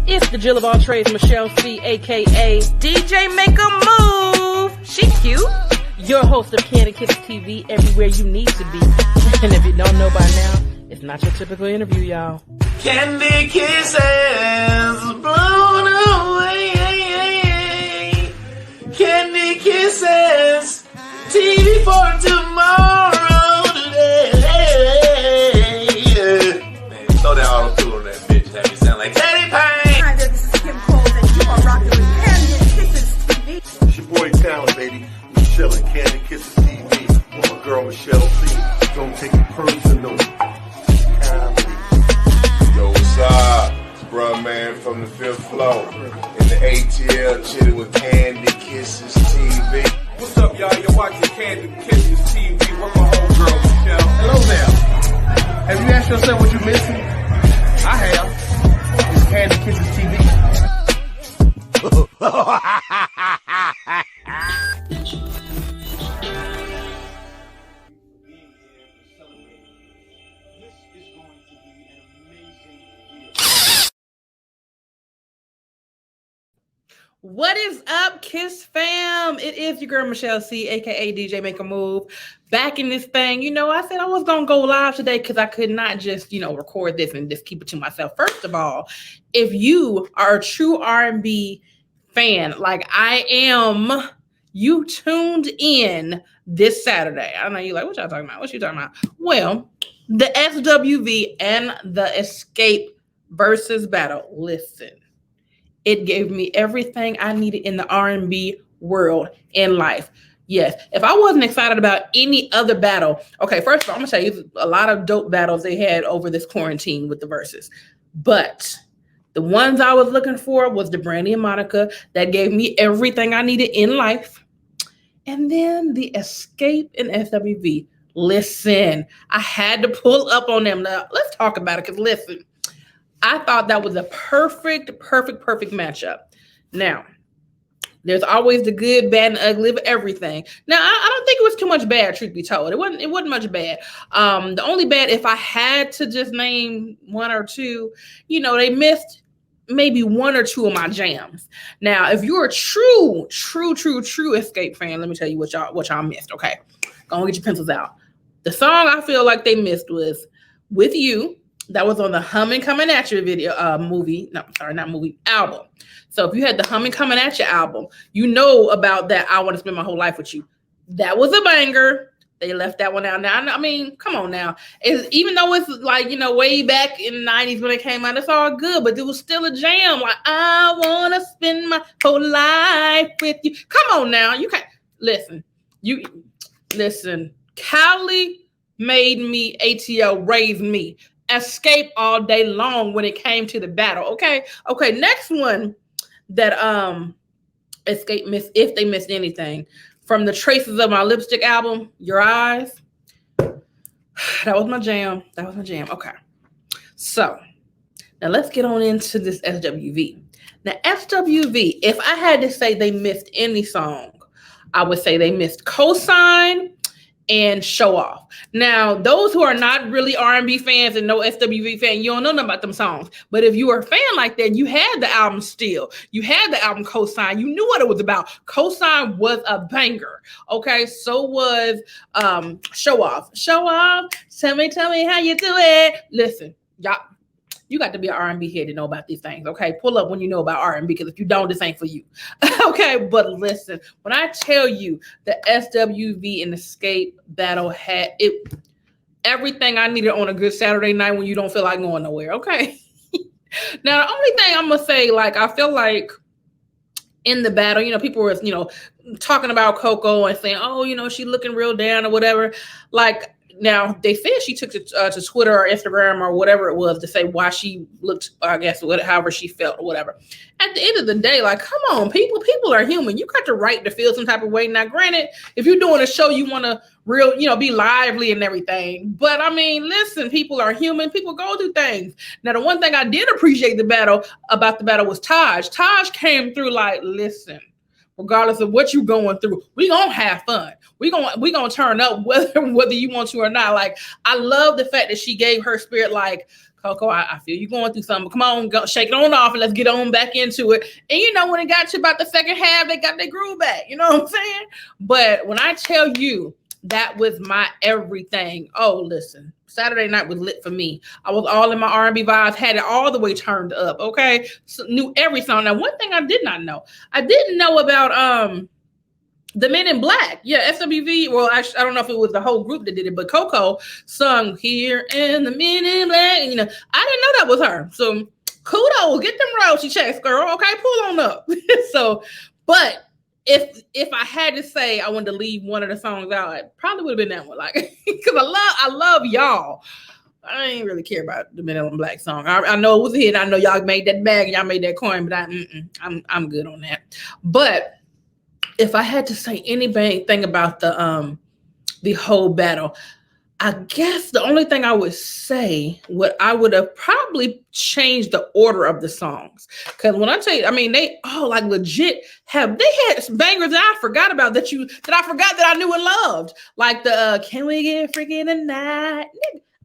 It's the Jill of all trades, Michelle C, aka DJ Make a Move. She cute. Your host of Kandid Kisses TV, everywhere you need to be. And if you don't know by now, it's not your typical interview, y'all. Kandid Kisses blown away. Kandid Kisses TV for tomorrow today. Man, throw that auto-tune on that bitch. Have me sound like Katy Perry. Hi there, this is Kim Cole, and you are rocking with Kandid Kisses TV. It's your boy Talent, baby. Michelle and Kandid Kisses TV with my girl Michelle C. Don't take it personal. Yo, what's up? It's Bruh Man from the 5th floor. In the ATL, chilling with Kandid Kisses TV. What's up, y'all? You're watching Kandid Kisses TV with my homegirl, Michelle. Hello there. Have you asked yourself what you're missing? I have. It's Kandid Kisses TV. What is up, Kiss fam? It is your girl, Michelle C, aka DJ Make a Move. Back in this thing. You know, I said I was going to go live today because I could not just, record this and just keep it to myself. First of all, if you are a true R&B fan like I am, you tuned in this Saturday. I know you're like, what y'all talking about? What you talking about? Well, the SWV and the Xscape versus battle. Listen. It gave me everything I needed in the R&B world in life. Yes, if I wasn't excited about any other battle, okay, first of all, I'm going to tell you a lot of dope battles they had over this quarantine with the verses. But the ones I was looking for was the Brandy and Monica. That gave me everything I needed in life. And then the Xscape and SWV. Listen, I had to pull up on them. Now, let's talk about it because listen. I thought that was a perfect matchup. Now, there's always the good, bad, and ugly of everything. Now, I don't think it was too much bad, truth be told. It wasn't much bad. The only bad, if I had to just name one or two, they missed maybe one or two of my jams. Now, if you're a true Xscape fan, let me tell you what y'all missed. Okay, go and get your pencils out. The song I feel like they missed was "With You." That was on the Humming Coming At You album. So if you had the Humming Coming At You album, you know about that I Want to Spend My Whole Life With You. That was a banger. They left that one out. Now, I mean, come on now. Even though it's like, way back in the 90s when it came out, it's all good, but it was still a jam. Like, I want to spend my whole life with you. Come on now. You can't. Listen. Cali made me, ATL raised me. Xscape all day long when it came to the battle. Okay, next one that Xscape missed, if they missed anything, from the Traces of My Lipstick album, Your Eyes. That was my jam. Okay, so now let's get on into this SWV. Now SWV, if I had to say they missed any song, I would say they missed Cosign and Show Off. Now, those who are not really R&B fans and no SWV fan, you don't know nothing about them songs. But if you were a fan like that, you had the album Still. You had the album Cosign. You knew what it was about. Cosign was a banger. Okay, so was Show Off. Show Off, tell me how you do it. Listen, y'all, you got to be an R&B head to know about these things, okay? Pull up when you know about R&B, because if you don't, this ain't for you, okay? But listen, when I tell you the SWV and Xscape battle had everything I needed on a good Saturday night when you don't feel like going nowhere, okay? Now, the only thing I'm going to say, I feel like in the battle, people were, talking about Coco and saying, oh, she looking real down or whatever. Now, they said she took to Twitter or Instagram or whatever it was to say why she looked, I guess, however she felt or whatever. At the end of the day, come on, people are human. You got the right to feel some type of way. Now, granted, if you're doing a show, you want to be lively and everything. But, listen, people are human. People go through things. Now, the one thing I did appreciate about the battle was Taj. Taj came through listen. Regardless of what you're going through, we gonna have fun. We gonna turn up whether you want to or not. I love the fact that she gave her spirit Coco, I feel you going through something. Come on, go shake it on off and let's get on back into it. And you know, when it got to about the second half, they got their groove back. You know what I'm saying? But when I tell you that was my everything, oh, listen, Saturday night was lit for me. I was all in my R&B vibes, had it all the way turned up. Okay, so, knew every song. Now, one thing I did not know, I didn't know about the Men in Black. Yeah, SWV. Well, actually, I don't know if it was the whole group that did it, but Coco sung "Here in the Men in Black." And, you know, I didn't know that was her. So kudos, get them royalty checks, girl. Okay, pull on up. So, but if I had to say I wanted to leave one of the songs out, it probably would have been that one. Like, because I love y'all. I ain't really care about the Men in Black song. I know it was a hit. I know y'all made that bag, y'all made that coin, but I'm good on that. But if I had to say anything about the whole battle, I guess the only thing I would say, what I would have probably changed the order of the songs. Because when I tell you, I mean, they all like legit had bangers that I forgot about that I forgot that I knew and loved. Like the Can We Get Freaky Tonight?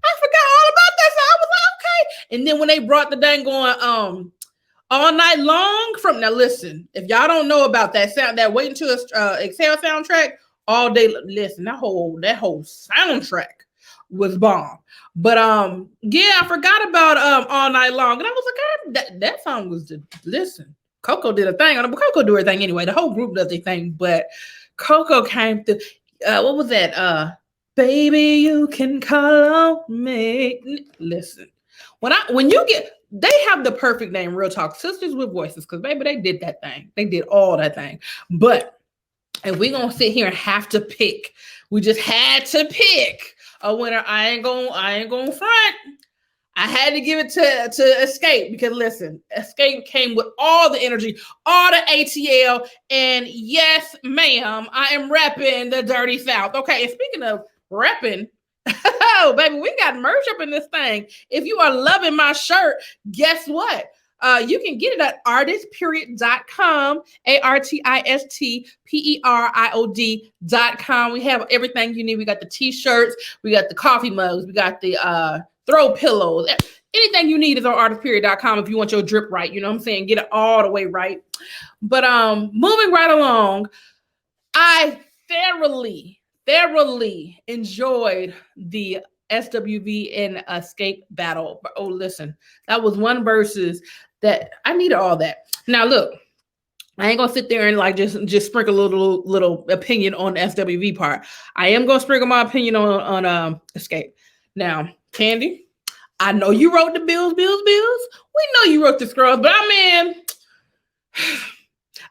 I forgot all about that song. I was like, okay. And then when they brought the dang going All Night Long from, now listen, if y'all don't know about that sound, that Wait Until Exhale soundtrack, all day, listen, that whole soundtrack was bomb. But yeah, I forgot about All Night Long, and I was like, that song was listen. Coco did a thing. Coco do her thing anyway. The whole group does their thing, but Coco came through. What was that? Baby, you can call on me. Listen, when you get, they have the perfect name, real talk, Sisters with Voices, because baby, they did that thing. They did all that thing. But if we're gonna sit here and have to pick, we just had to pick a winner. I ain't gonna front. I had to give it to Xscape, because listen, Xscape came with all the energy, all the ATL, and yes, ma'am, I am repping the Dirty South. Okay, and speaking of repping, oh baby, we got merch up in this thing. If you are loving my shirt, guess what? You can get it at artistperiod.com, artistperiod.com. We have everything you need. We got the t-shirts, we got the coffee mugs, we got the throw pillows. Anything you need is on artistperiod.com if you want your drip right. You know what I'm saying? Get it all the way right. But moving right along, I thoroughly enjoyed the SWV and Xscape battle. Oh, listen, that was one versus that I needed all that. Now, look, I ain't gonna sit there and like just sprinkle a little opinion on the SWV part. I am gonna sprinkle my opinion on Xscape. Now, Candy, I know you wrote the bills. We know you wrote the scrubs, but I mean,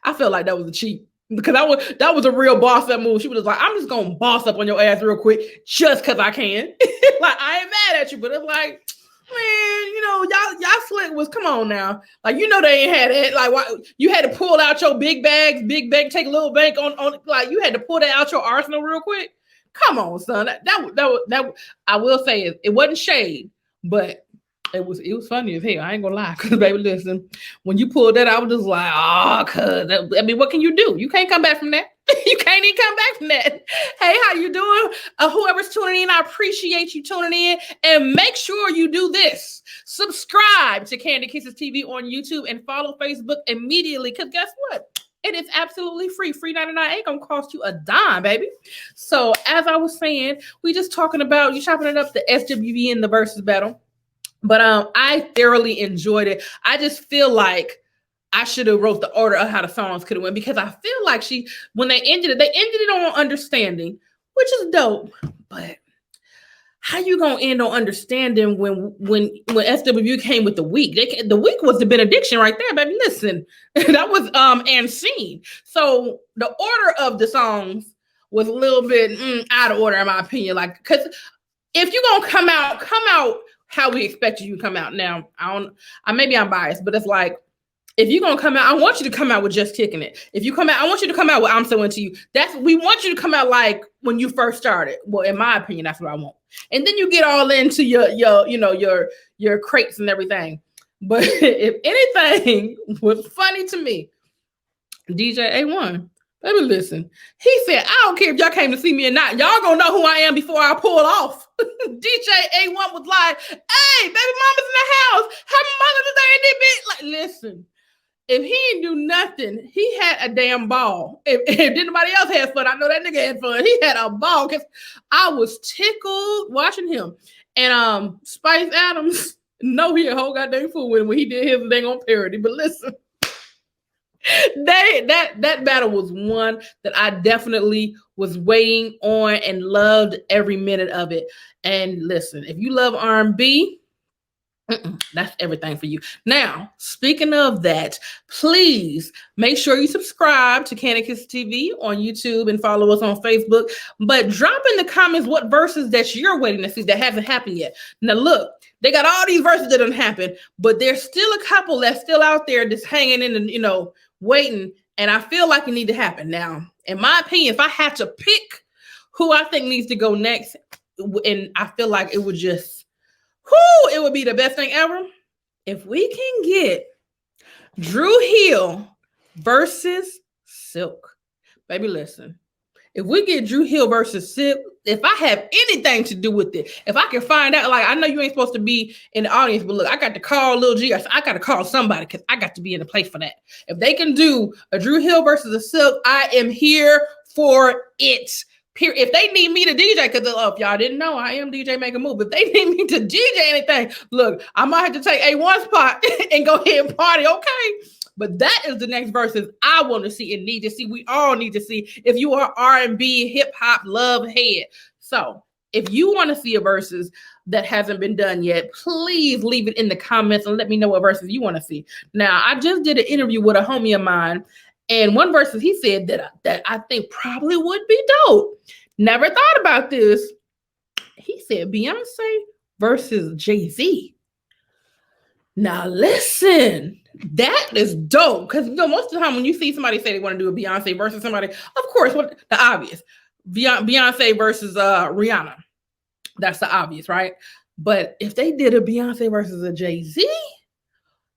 I felt like that was a cheat. Because that was a real boss up move. She was like, I'm just gonna boss up on your ass real quick just because I can. Like, I ain't mad at you, but it's like, man, you know, y'all slick was, come on now. Like, you know, they ain't had it. Like, why, you had to pull out your big bank, take a little bank on like, you had to pull that out your arsenal real quick. Come on, son. That I will say it wasn't shade, but it was funny as hell. I ain't gonna lie, because baby, listen, when you pulled that, I was just like, oh, cuz I mean, what can you do? You can't come back from that. You can't even come back from that. Hey, how you doing? Whoever's tuning in, I appreciate you tuning in, and make sure you do this: subscribe to Kandid Kisses TV on YouTube and follow Facebook immediately. Because guess what? It is absolutely free. Free 99 ain't gonna cost you a dime, baby. So as I was saying, we just talking about you chopping it up, the SWV in the versus battle. But I thoroughly enjoyed it. I just feel like I should have wrote the order of how the songs could have went, because I feel like when they ended it on Understanding, which is dope. But how you gonna end on Understanding when SWV came with the week? The week was the benediction right there, baby. Listen, that was and seen. So the order of the songs was a little bit out of order in my opinion. Like, because if you're gonna come out how we expected you to come out. Now, maybe I'm biased, but it's like, if you're gonna come out, I want you to come out with Just Kicking It. If you come out, I want you to come out with I'm So Into You. We want you to come out like when you first started. Well, in my opinion, that's what I want. And then you get all into your crates and everything. But if anything was funny to me, DJ A1 Baby, listen. He said, I don't care if y'all came to see me or not. Y'all gonna know who I am before I pull off. DJ A1 was like, hey, baby mama's in the house. Happy Mother's Day in this bitch. Like, listen. If he didn't do nothing, he had a damn ball. If anybody else had fun, I know that nigga had fun. He had a ball because I was tickled watching him. And Spice Adams, no, he a whole goddamn fool when he did his dang on parody. But listen, that battle was one that I definitely was waiting on and loved every minute of it. And listen, if you love R&B, that's everything for you. Now, speaking of that, please make sure you subscribe to Kandid Kisses TV on YouTube and follow us on Facebook. But drop in the comments what verses that you're waiting to see that hasn't happened yet. Now, look, they got all these verses that didn't happen, but there's still a couple that's still out there just hanging in and, waiting. And I feel like it need to happen. Now, in my opinion, if I had to pick who I think needs to go next, and I feel like it would just it would be the best thing ever if we can get Dru Hill versus Silk. Baby, listen. If we get Dru Hill versus Silk, if I have anything to do with it, if I can find out, like, I know you ain't supposed to be in the audience, but look, I got to call Lil G. I got to call somebody because I got to be in the place for that. If they can do a Dru Hill versus a Silk, I am here for it. If they need me to DJ, because if y'all didn't know, I am DJ Make a Move. If they need me to DJ anything, look, I might have to take A1 spot and go ahead and party, okay? But that is the next verses I want to see and need to see. We all need to see if you are R&B, hip-hop, love head. So if you want to see a verses that hasn't been done yet, please leave it in the comments and let me know what verses you want to see. Now, I just did an interview with a homie of mine, and one verses he said that I think probably would be dope. Never thought about this. He said Beyonce versus Jay-Z. Now listen, that is dope. Because most of the time when you see somebody say they want to do a Beyonce versus somebody, of course, the obvious. Beyonce versus Rihanna. That's the obvious, right? But if they did a Beyonce versus a Jay-Z,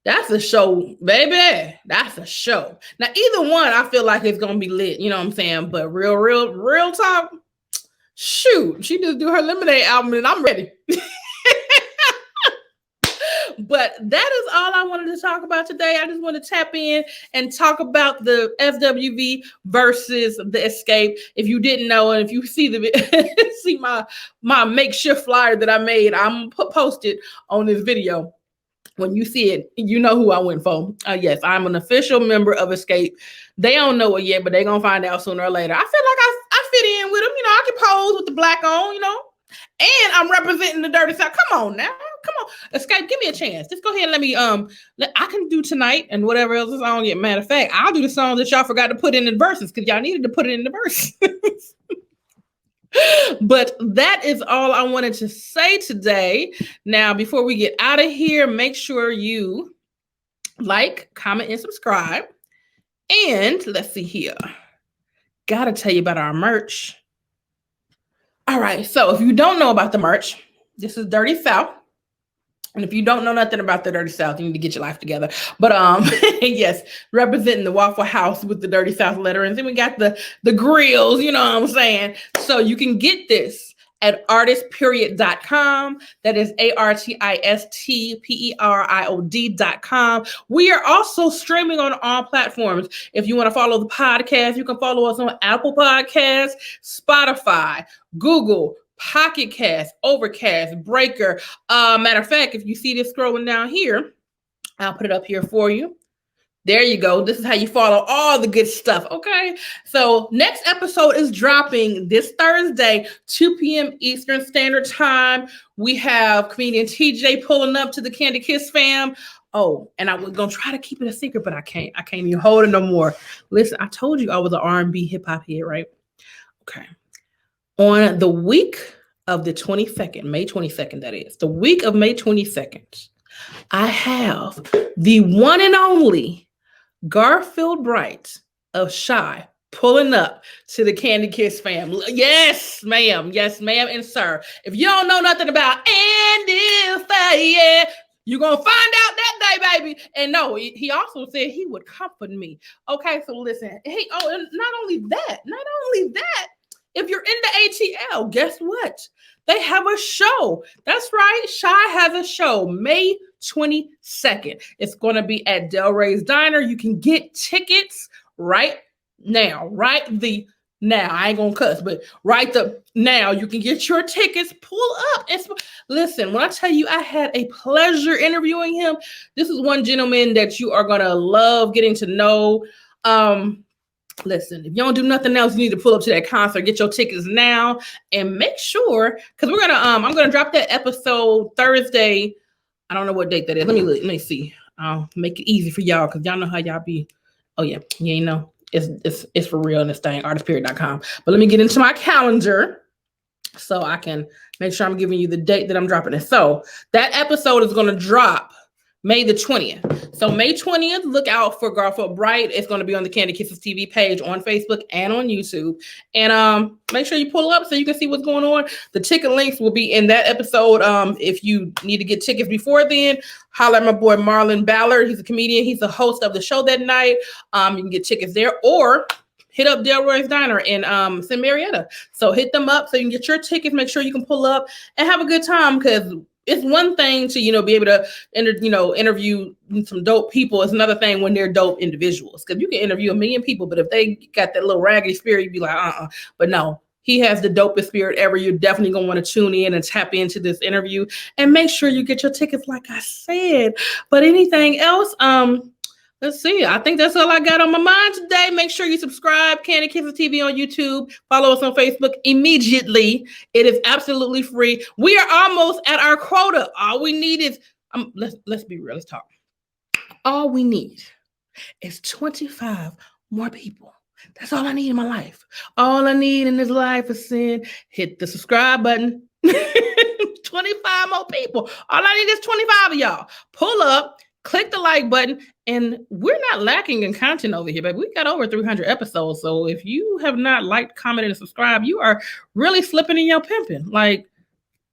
that's a show, baby. That's a show. Now, either one, I feel like it's gonna be lit. You know what I'm saying? But real talk, shoot, she just do her Lemonade album and I'm ready. But that is all I wanted to talk about today. I just want to tap in and talk about the SWV versus the Xscape. If you didn't know, and if you see see my makeshift flyer that I made, I'm posted on this video. When you see it, you know who I went for. Yes, I'm an official member of Xscape. They don't know it yet, but they're going to find out sooner or later. I feel like I fit in with them. I can pose with the black on, and I'm representing the dirty South. Come on now. Come on. Xscape, give me a chance. Just go ahead and let me, I can do Tonight and whatever else is on yet. Matter of fact, I'll do the song that y'all forgot to put in the verses because y'all needed to put it in the verses. But that is all I wanted to say today. Now, before we get out of here, make sure you like, comment, and subscribe. And let's see here. Gotta tell you about our merch. All right, so if you don't know about the merch, this is Dirty South. And if you don't know nothing about the Dirty South, you need to get your life together. But yes, representing the Waffle House with the Dirty South letter. And then we got the grills, you know what I'm saying? So you can get this at artistperiod.com. That is artistperiod.com. We are also streaming on all platforms. If you want to follow the podcast, you can follow us on Apple Podcasts, Spotify, Google, Pocket Cast, Overcast, Breaker. Matter of fact, if you see this scrolling down here, I'll put it up here for you. There you go. This is how you follow all the good stuff. Okay. So next episode is dropping this Thursday, 2 p.m. Eastern Standard Time. We have comedian TJ pulling up to the Kandid Kiss fam. Oh, and I was going to try to keep it a secret, but I can't even hold it no more. Listen, I told you I was an R&B hip hop head, right? Okay. On the week of the 22nd, May 22nd, that is, the week of May 22nd, I have the one and only Garfield Bright of Shy pulling up to the Kandid Kiss fam. Yes, ma'am. Yes, ma'am and sir. If you don't know nothing about and if I, yeah, You're going to find out that day, baby. And no, he also said he would comfort me. Okay, so listen. And not only that, if you're in the ATL, guess what? They have a show. That's right. Shy has a show May 22nd. It's going to be at Delray's Diner. You can get tickets right now. Now, I ain't gonna cuss, but now you can get your tickets. Pull up. Listen, when I tell you I had a pleasure interviewing him, this is one gentleman that you are gonna love getting to know. Listen, if you don't do nothing else, you need to pull up to that concert, get your tickets now, and make sure, because we're gonna I'm gonna drop that episode Thursday. I don't know what date that is. Let me see. I'll make it easy for y'all because y'all know how y'all be. Oh yeah, you know. It's for real in this thing, artistperiod.com. But let me get into my calendar so I can make sure I'm giving you the date that I'm dropping it. So that episode is going to drop May the 20th. So May 20th, look out for Garfield Bright. It's going to be on the Kandid Kisses TV page on Facebook and on YouTube. And make sure you pull up so you can see what's going on. The ticket links will be in that episode. If you need to get tickets before then, holler at my boy Marlon Ballard. He's a comedian. He's the host of the show that night. You can get tickets there or hit up Delroy's Diner in St. Marietta. So hit them up so you can get your tickets. Make sure you can pull up and have a good time because it's one thing to, be able to, interview some dope people. It's another thing when they're dope individuals. Because you can interview a million people, but if they got that little raggedy spirit, you'd be like, But no, he has the dopest spirit ever. You're definitely going to want to tune in and tap into this interview. And make sure you get your tickets like I said. But anything else, let's see. I think that's all I got on my mind today. Make sure you subscribe, Kandid Kisses TV on YouTube. Follow us on Facebook immediately. It is absolutely free. We are almost at our quota. All we need is, let's be real. Let's talk. All we need is 25 more people. That's all I need in my life. All I need in this life is hit the subscribe button. 25 more people. All I need is 25 of y'all. Pull up. Click the like button, and we're not lacking in content over here, baby. We got over 300 episodes, so if you have not liked, commented, and subscribed, you are really slipping in your pimping. Like,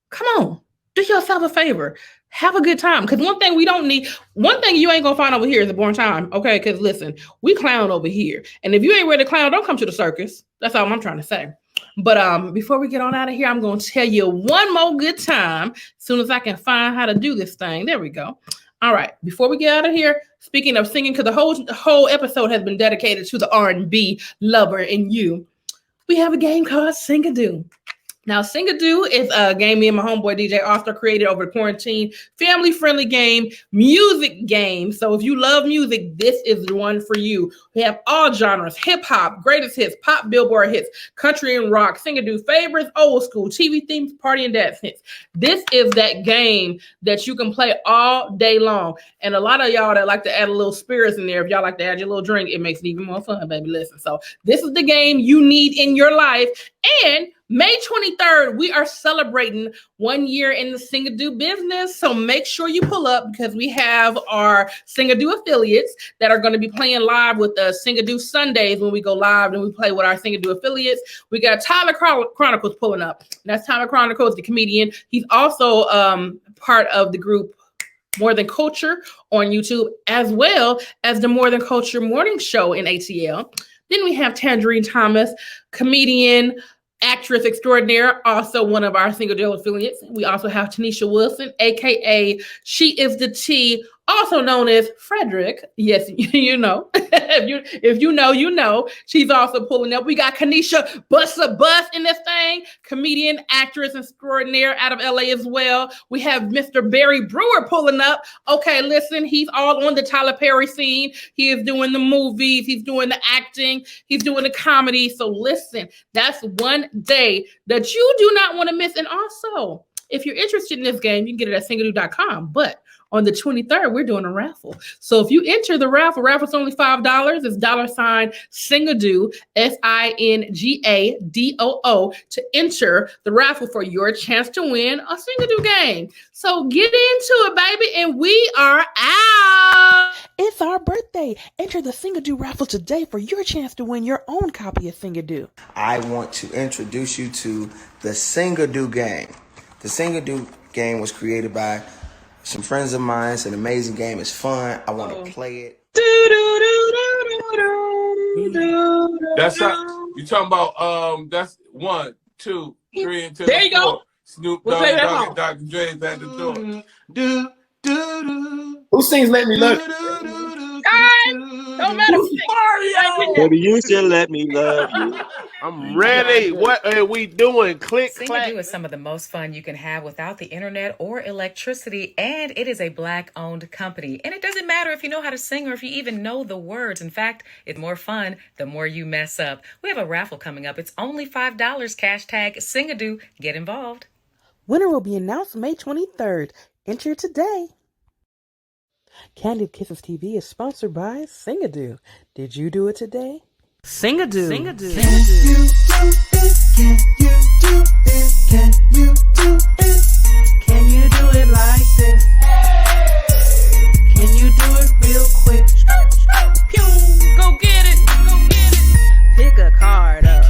come on, do yourself a favor. Have a good time, because one thing you ain't gonna find over here is a boring time, okay? Because listen, we clown over here, and if you ain't ready to clown, don't come to the circus. That's all I'm trying to say. But before we get on out of here, I'm gonna tell you one more good time as soon as I can find how to do this thing. There we go. All right, before we get out of here, speaking of singing, because the whole episode has been dedicated to the R&B lover in you, we have a game called Sing-a-Doo. Now, Sing-a-Doo is a game me and my homeboy DJ Oster created over quarantine, family-friendly game, music game. So if you love music, this is the one for you. We have all genres, hip-hop, greatest hits, pop billboard hits, country and rock, Sing-a-Doo favorites, old school, TV themes, party and dance hits. This is that game that you can play all day long. And a lot of y'all that like to add a little spirits in there, if y'all like to add your little drink, it makes it even more fun, baby. Listen, so this is the game you need in your life. And May 23rd, we are celebrating 1 year in the Sing-a-Doo business. So make sure you pull up because we have our Sing-a-Doo affiliates that are going to be playing live with the Sing-a-Doo Sundays when we go live and we play with our Sing-a-Doo affiliates. We got Tyler Chronicles pulling up. That's Tyler Chronicles, the comedian. He's also part of the group More Than Culture on YouTube, as well as the More Than Culture morning show in ATL. Then we have Tangerine Thomas, comedian, actress extraordinaire, also one of our Sing-a-Doo affiliates. We also have Tanisha Wilson, aka She Is the T, also known as Frederick. Yes, you know. if you know, you know. She's also pulling up. We got Kanisha Bussa Bus in this thing, comedian, actress extraordinaire out of LA as well. We have Mr. Barry Brewer pulling up. Okay, listen, he's all on the Tyler Perry scene. He is doing the movies. He's doing the acting. He's doing the comedy. So listen, that's one day that you do not want to miss. And also, if you're interested in this game, you can get it at singadoo.com. But on the 23rd, we're doing a raffle. So if you enter the raffle's only $5. It's $Sing-a-Doo, SINGADOO, to enter the raffle for your chance to win a Sing-a-Doo game. So get into it, baby, and we are out. It's our birthday. Enter the Sing-a-Doo raffle today for your chance to win your own copy of Sing-a-Doo. I want to introduce you to the Sing-a-Doo game. The Sing-a-Doo game was created by some friends of mine. It's an amazing game. It's fun. I want to play it. That's not, you talking about, that's 1, 2, 3, and 4. There you go. Snoop We'll Dogg, play that song. Dr. Dre's at the door. Who sings Let Me Love You? Don't matter. Mario! Baby, you should let me love you. I'm ready. What are we doing? Click, clack. Sing-a-do is some of the most fun you can have without the internet or electricity, and it is a Black-owned company. And it doesn't matter if you know how to sing or if you even know the words. In fact, it's more fun the more you mess up. We have a raffle coming up. It's only $5. Cash tag Sing-a-do. Get involved. Winner will be announced May 23rd. Enter today. Kandid Kisses TV is sponsored by Sing-a-do. Did you do it today? Sing-a-do. Sing-a-do. Can you do it? Can you do it? Can you do it? Can you do it like this? Can you do it real quick? Go get it. Go get it. Pick a card up.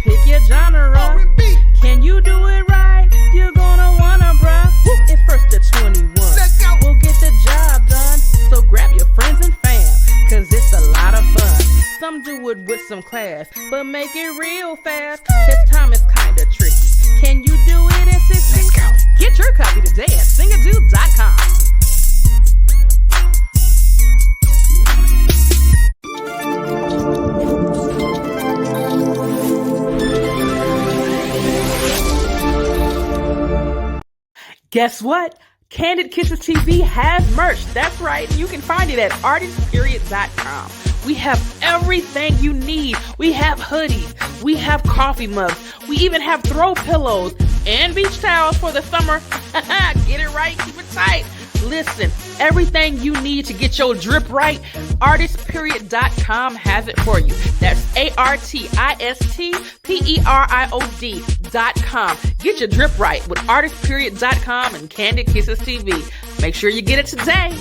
Pick your genre. R&B. Can you do it right? You're gonna wanna, bruh. It's first to 21. Let's go. We'll get the job done. So grab your friends and fam, cause it's a lot of fun. Some do it with some class, but make it real fast, cause time is kinda tricky. Can you do it in 60? Let's go. Get your copy today at singado.com. Guess what? Kandid Kisses TV has merch. That's right. You can find it at artistperiod.com. We have everything you need. We have hoodies. We have coffee mugs. We even have throw pillows and beach towels for the summer. Get it right. Keep it tight. Listen, everything you need to get your drip right, artistperiod.com has it for you. That's artistperiod.com. Get your drip right with artistperiod.com and Kandid Kisses TV. Make sure you get it today.